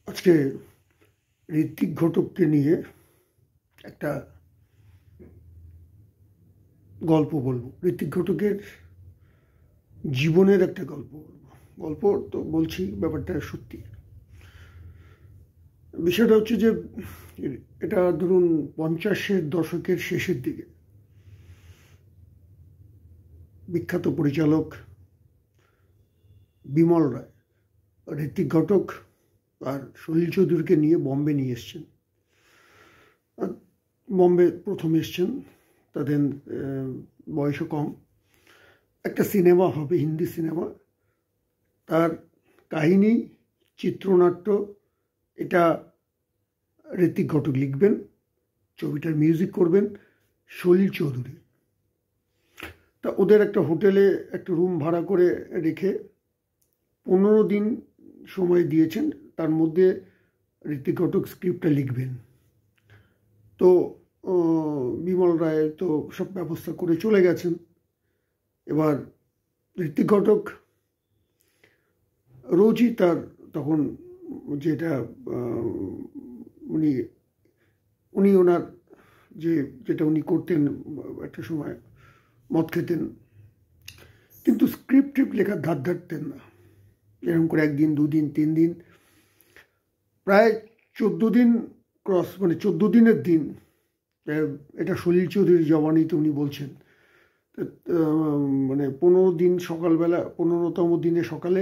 আজকে ঋত্বিক ঘটককে নিয়ে একটা গল্প বলবো। ঋত্বিক ঘটকের জীবনের একটা গল্প বলবো। গল্প তো বলছি, ব্যাপারটা সত্যি। বিষয়টা হচ্ছে যে এটা ধরুন 50-এর দশকের শেষের দিকে বিখ্যাত পরিচালক বিমল রায় ঋত্বিক ঘটক আর সলিল চৌধুরীকে নিয়ে বম্বে নিয়ে এসছেন। বম্বে প্রথম এসছেন, তাদের বয়সও কম। একটা সিনেমা হবে, হিন্দি সিনেমা। তার কাহিনী, চিত্রনাট্য এটা ঋত্বিক ঘটক লিখবেন, ছবিটার মিউজিক করবেন সলিল চৌধুরী। তা ওদের একটা হোটেলে একটা রুম ভাড়া করে রেখে 15 দিন সময় দিয়েছেন, তার মধ্যে ঋত্বিক ঘটক স্ক্রিপ্টটা লিখবেন। তো বিমল রায় তো সব ব্যবস্থা করে চলে গেছেন। এবার ঋত্বিক ঘটক রোজই তার তখন যেটা উনি ওনার যেটা উনি করতেন, একটা সময় মদ খেতেন, কিন্তু স্ক্রিপ্ট লেখার ধার ধারতেন না। এরকম করে 1 দিন 2 দিন 3 দিন, প্রায় 14 দিন ক্রস, 14 দিনের দিন। এটা সলিল চৌধুরীর জবানিতে উনি বলছেন। 15 দিন সকালবেলা, 15তম দিনে সকালে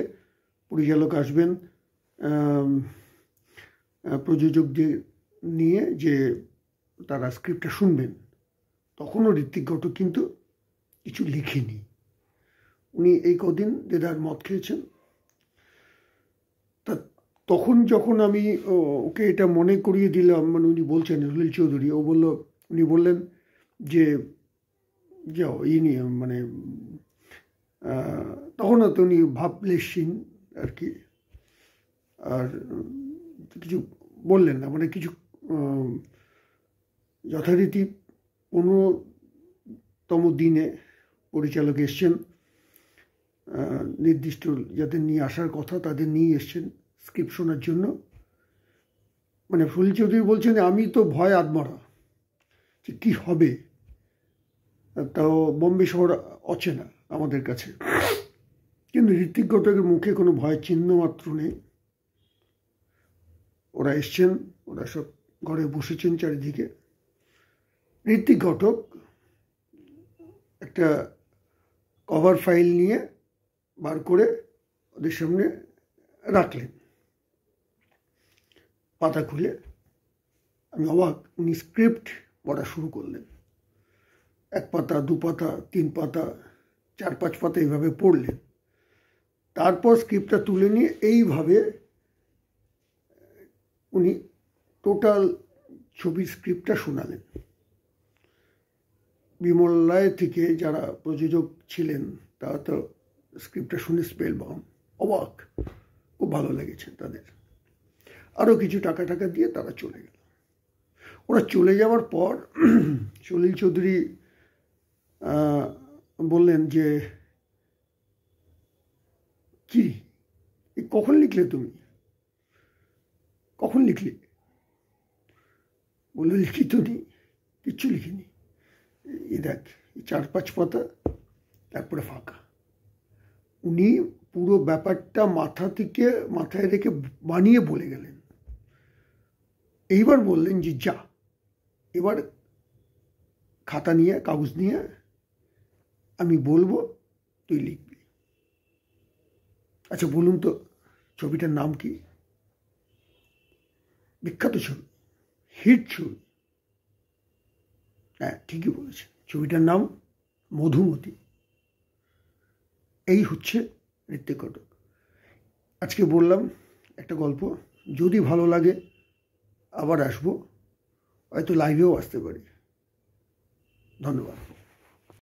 পরিচালক আসবেন প্রযোজকদের নিয়ে, যে তারা স্ক্রিপ্টটা শুনবেন। তখনও ঋত্বিক ঘটক কিন্তু কিছু লিখেনি। উনি এই কদিন দেদার মদ খেয়েছেন। তা তখন যখন আমি ওকে এটা মনে করিয়ে দিলাম, উনি বলছেন, সলিল চৌধুরী উনি বললেন যে যাও নিয়ে তখনও তো উনি ভাবলেশীন আর কি, আর কিছু বললেন না। কিছু যথারীতি 15তম দিনে পরিচালক এসছেন, নির্দিষ্ট যাদের নিয়ে আসার কথা তাদের নিয়ে এসছেন স্ক্রিপ্ট শোনার জন্য। সলিল চৌধুরী বলছেন, আমি তো ভয় আদমরা যে কী হবে, তাও বোম্বে শহর অচেনা আমাদের কাছে। কিন্তু ঋত্বিক ঘটকের মুখে কোনো ভয়ের চিহ্ন মাত্র নেই। ওরা এসছেন, ওরা সব ঘরে বসেছেন চারিদিকে। ঋত্বিক ঘটক একটা কভার ফাইল নিয়ে বার করে ওদের সামনে রাখলেন, পাতা খুলে। আমি অবাক, উনি স্ক্রিপ্ট পড়া শুরু করলেন। 1 পাতা 2 পাতা 3 পাতা 4-5 পাতা এইভাবে পড়লেন। তারপর স্ক্রিপ্টটা তুলে নিয়ে এইভাবে উনি টোটাল ছবির স্ক্রিপ্টটা শোনালেন। বিমল রায় থেকে যারা প্রযোজক ছিলেন তারা তো স্ক্রিপ্টটা শুনে স্পেল বাউন্ড, অবাক। খুব ভালো লেগেছে তাদের। আরও কিছু টাকা দিয়ে তারা চলে গেল। ওরা চলে যাওয়ার পর সলিল চৌধুরী বললেন যে, কি কখন লিখলে তুমি, কখন লিখলে? বললো, লিখিত নেই, কিচ্ছু লিখিনি। দেখ 4-5 পাতা, তারপরে ফাঁকা। উনি পুরো ব্যাপারটা মাথায় রেখে বানিয়ে বলে গেলেন। এইবার বললেন যে যা, এবার খাতা নিয়ে কাগজ নিয়ে আমি বলবো, তুই লিখবি। আচ্ছা বলুন তো, ছবিটার নাম কি? বিখ্যাত ছবি, হিট ছবি। হ্যাঁ, ঠিকই বলেছে, ছবিটার নাম মধুমতি। এই হচ্ছে ঋত্বিক ঘটক। আজকে বললাম একটা গল্প, যদি ভালো লাগে আবার আসবো, হয়তো লাইভেও আসতে পারি। ধন্যবাদ।